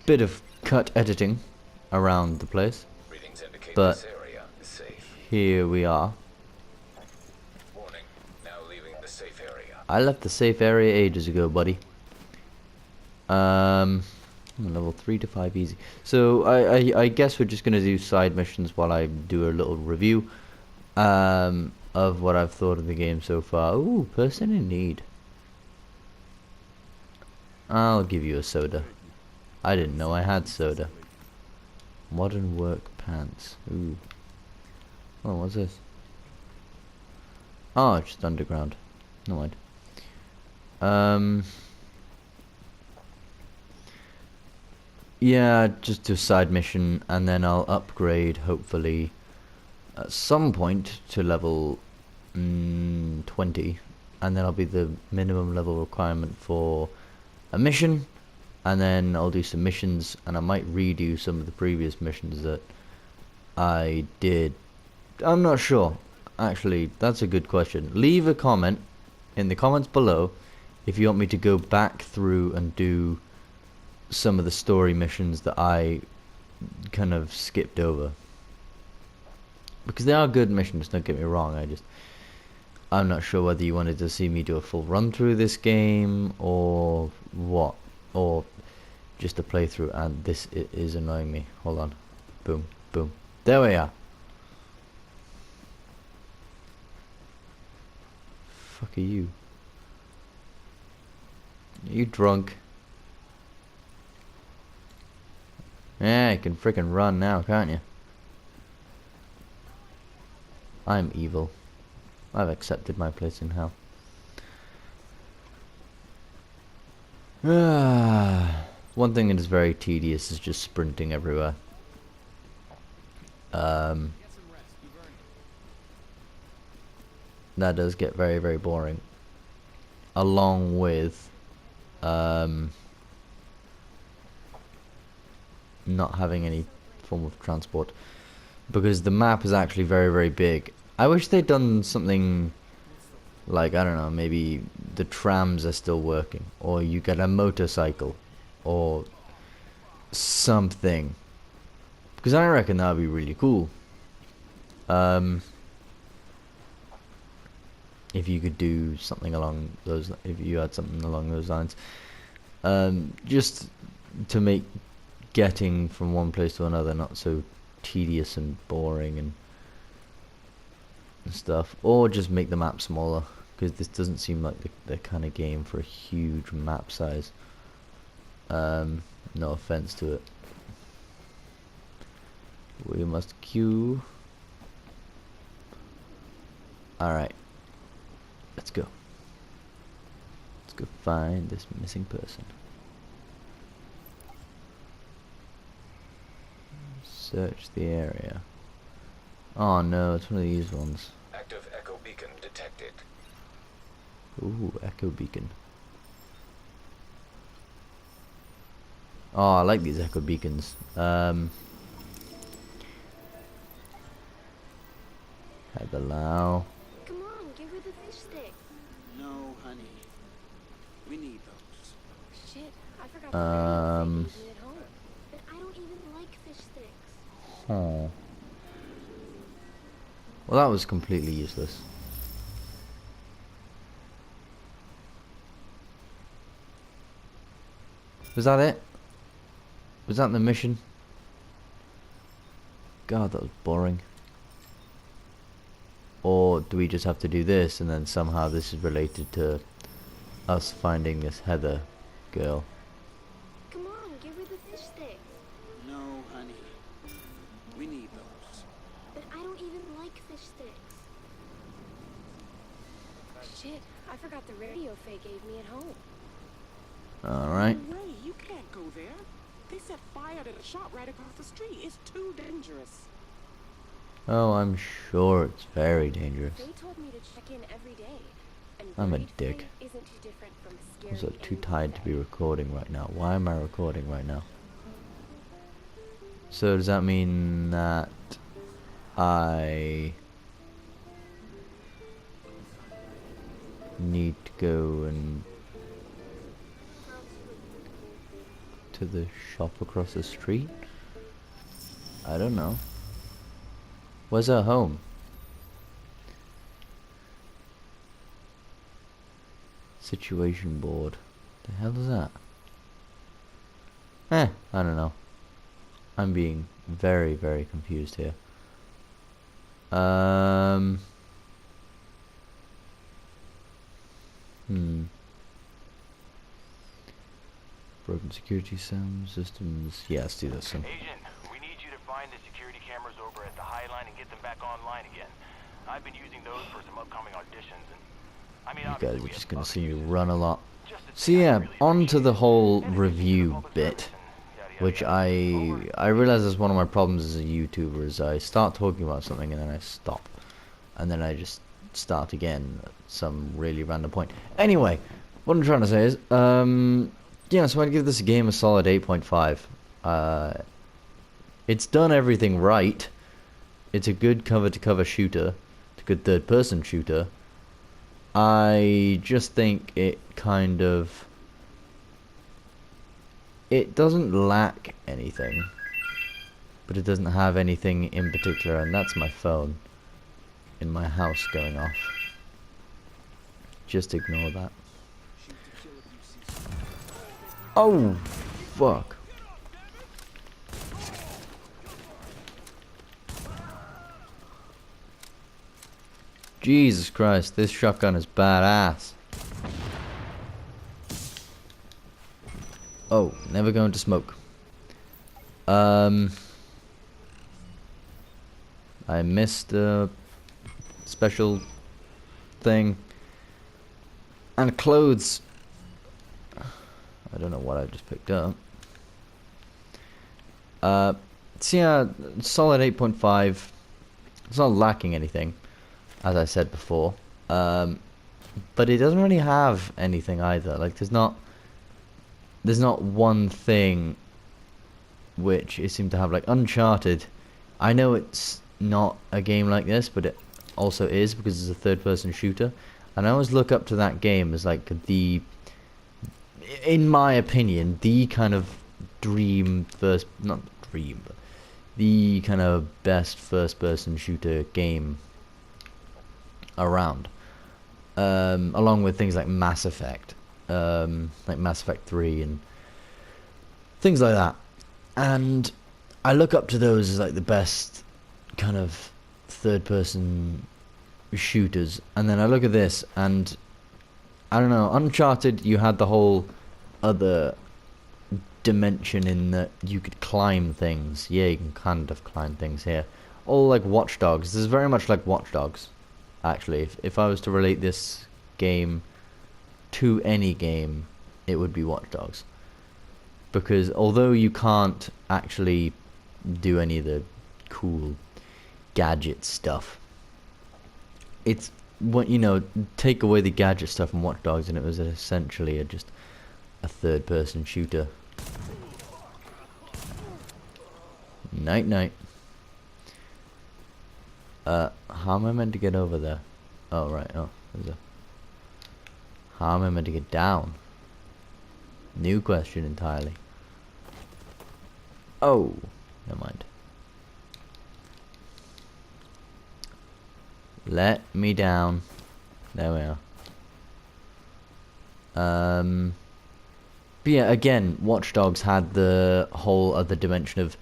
bit of cut editing around the place, but here we are. Warning, now leaving the safe area. I left the safe area ages ago, buddy. Level 3 to 5 easy. So I guess we're just gonna do side missions while I do a little review of what I've thought of the game so far. Ooh, person in need. I'll give you a soda. I didn't know I had soda. Modern work pants. Ooh. Oh, what's this? Oh, it's just underground. No mind. Yeah, just do a side mission, and then I'll upgrade, hopefully, at some point to level 20, and then I'll be the minimum level requirement for a mission, and then I'll do some missions, and I might redo some of the previous missions that I did. I'm not sure. Actually, that's a good question. Leave a comment in the comments below if you want me to go back through and do some of the story missions that I kind of skipped over, because they are good missions, don't get me wrong. I'm not sure whether you wanted to see me do a full run through this game or what, or just a playthrough. And this is annoying me. Hold on. Boom, boom. There we are. Fuck are you? Are you drunk? Yeah, you can frickin' run now, can't you? I'm evil. I've accepted my place in hell. One thing that is very tedious is just sprinting everywhere. That does get very, very boring. Along with not having any form of transport, because the map is actually very, very big. I wish they'd done something like, I don't know, maybe the trams are still working, or you get a motorcycle or something, because I reckon that would be really cool. If you could do something along those, if you had something along those lines, just to make getting from one place to another not so tedious and boring and stuff, or just make the map smaller, because this doesn't seem like the kind of game for a huge map size. No offense to it. We must queue. Alright, let's go. Let's go find this missing person. Search the area. Oh no, it's one of these ones. Active echo beacon detected. Ooh, echo beacon. Oh, I like these echo beacons. Hello. Come on, give her the fish stick. No, honey. We need those. Shit, I forgot the radio fake gave me at home. But I don't even like fish sticks. Oh. Well, that was completely useless. Was that it? Was that the mission? God, that was boring. Or do we just have to do this, and then somehow this is related to us finding this Heather girl? Come on, give her the fish stick. No, honey. We need those. But I don't even like fish sticks. Shit, I forgot the radio Faye gave me at home. Alright. No way, you can't go there. They set fire to the shop right across the street. It's too dangerous. Oh, I'm sure it's very dangerous. Faye told me to check in every day. And I'm a buried dick. Faye isn't too different from I'm scary also too alien tired to be Faye. recording right now. Why am I recording right now? So does that mean that I need to go and to to the shop across the street? I don't know. Where's her home? Situation board. The hell is that? I don't know. I'm being very, very confused here. Broken security sound systems. Yeah, let's do this one. Agent, we need you to find the security cameras over at the High Line and get them back online again. I've been using those for some upcoming auditions, and I mean, You obviously guys are we just have gonna other see me users, run a lot. just to So say I yeah, really on to the appreciate whole it. And if it's review public bit, service and yada, yada, which yada. I realize is one of my problems as a YouTuber, is I start talking about something and then I stop, and then I just start again at some really random point. Anyway, what I'm trying to say is, yeah, so I'd give this game a solid 8.5. It's done everything right. It's a good cover-to-cover shooter. It's a good third-person shooter. I just think it kind of... It doesn't lack anything, but it doesn't have anything in particular, and that's my phone in my house going off. Just ignore that. Oh, fuck. Jesus Christ, this shotgun is badass. Oh, never going to smoke. I missed a special thing. And clothes. I don't know what I just picked up. So yeah, solid 8.5. It's not lacking anything, as I said before. But it doesn't really have anything either. Like there's not one thing which it seemed to have. Like Uncharted, I know it's not a game like this, but it also is because it's a third-person shooter, and I always look up to that game as like the, in my opinion, the kind of dream first, not dream, but the kind of best first-person shooter game around, along with things like Mass Effect, like Mass Effect 3 and things like that. And I look up to those as like the best kind of third-person shooters, and then I look at this and I don't know, Uncharted, you had the whole other dimension in that you could climb things. Yeah, you can kind of climb things here. All like Watch Dogs. This is very much like Watch Dogs, actually. If I was to relate this game to any game, it would be Watch Dogs. Because although you can't actually do any of the cool gadget stuff, it's what, you know, take away the gadget stuff from Watch Dogs and it was essentially just a third-person shooter. Night night. How am I meant to get over there? Oh right, oh, there's a... How am I meant to get down? New question entirely. Oh, never mind. Let me down. There we are. But yeah, again, Watch Dogs had the whole other dimension of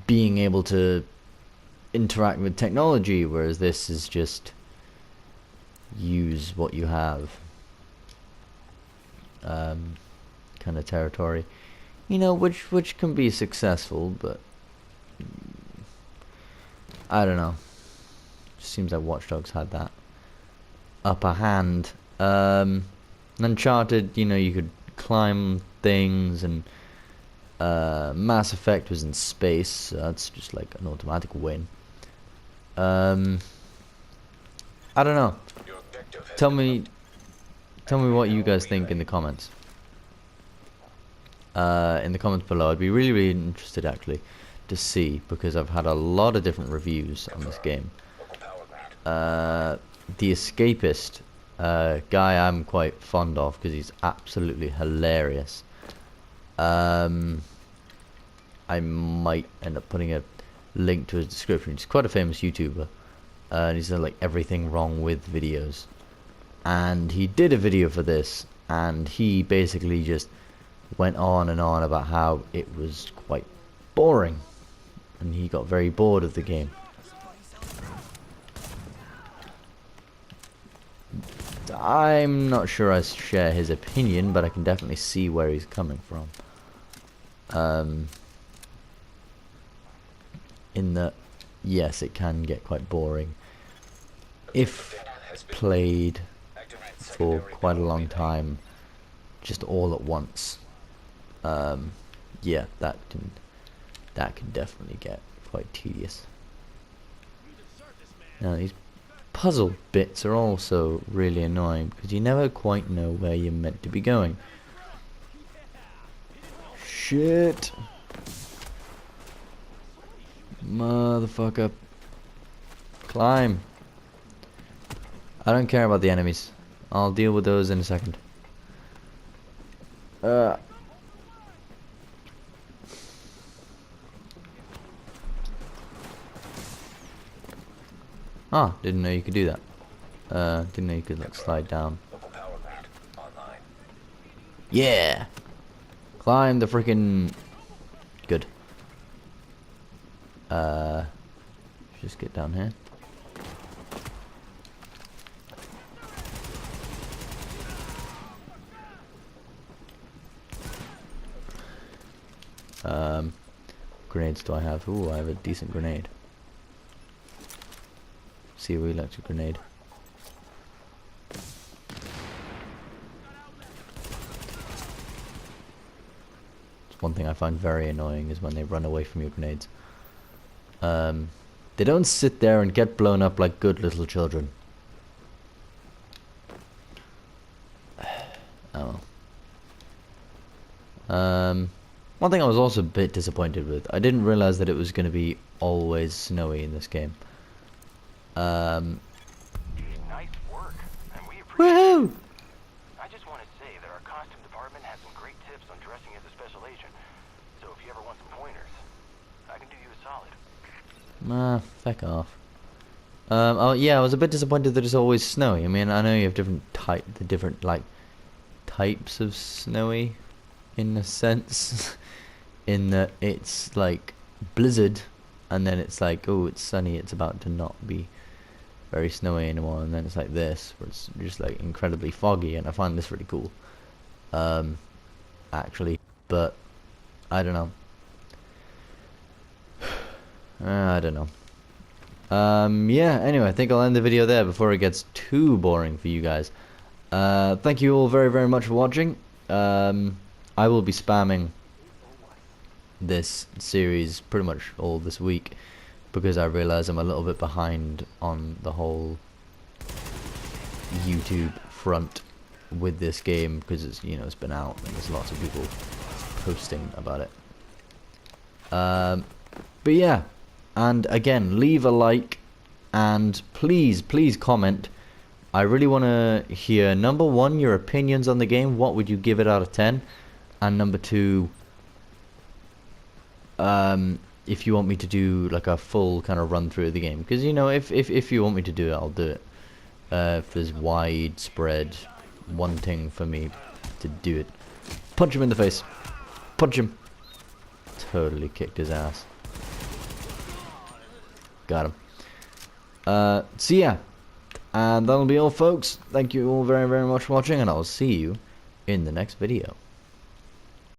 being able to interact with technology, whereas this is just use what you have kind of territory, you know, which can be successful, but I don't know. Just seems like Watch Dogs had that upper hand. Uncharted, you know, you could climb things, and Mass Effect was in space, so that's just like an automatic win. I don't know. Your objective has Tell been me what you guys think in the comments. In the comments below, I'd be really, really interested actually to see, because I've had a lot of different reviews on this game. local power grid. The Escapist guy I'm quite fond of because he's absolutely hilarious. I might end up putting a link to his description. He's quite a famous YouTuber, and he's done like everything wrong with videos. And he did a video for this, and he basically just went on and on about how it was quite boring, and he got very bored of the game. I'm not sure I share his opinion, but I can definitely see where he's coming from. In that, yes, it can get quite boring if played for quite a long time, just all at once. Yeah, that can definitely get quite tedious. Now these puzzle bits are also really annoying because you never quite know where you're meant to be going. Shit. Motherfucker. Climb. I don't care about the enemies. I'll deal with those in a second. Ah, didn't know you could do that. Didn't know you could like slide down. Local power grid online. Yeah! Climb the freaking... Good. Just get down here. Grenades do I have? Ooh, I have a decent grenade. See a electric grenade. It's one thing I find very annoying is when they run away from your grenades. They don't sit there and get blown up like good little children. Oh well. One thing I was also a bit disappointed with, I didn't realize that it was going to be always snowy in this game. Nice work, and we appreciate it. Woohoo! I just want to say that our costume department has some great tips on dressing as a special agent. So if you ever want some pointers, I can do you a solid. Ah, feck off. Oh yeah, I was a bit disappointed that it's always snowy. I mean, I know you have different like types of snowy, in a sense, in that it's like blizzard, and then it's like, oh, it's sunny, it's about to not be very snowy anymore, and then it's like this, where it's just like incredibly foggy, and I find this really cool. Actually, but I don't know. I don't know. Yeah, anyway, I think I'll end the video there before it gets too boring for you guys. Thank you all very, very much for watching. I will be spamming this series pretty much all this week because I realize I'm a little bit behind on the whole YouTube front with this game because it's, you know, it's been out and there's lots of people posting about it. But yeah, and again, leave a like and please comment. I really want to hear, number one, your opinions on the game. What would you give it out of 10? And number two, if you want me to do like a full kind of run through of the game, because you know, if you want me to do it, I'll do it. If there's widespread wanting for me to do it. Punch him in the face. Punch him. Totally kicked his ass. Got him. So yeah, and that'll be all, folks. Thank you all very, very much for watching, and I'll see you in the next video.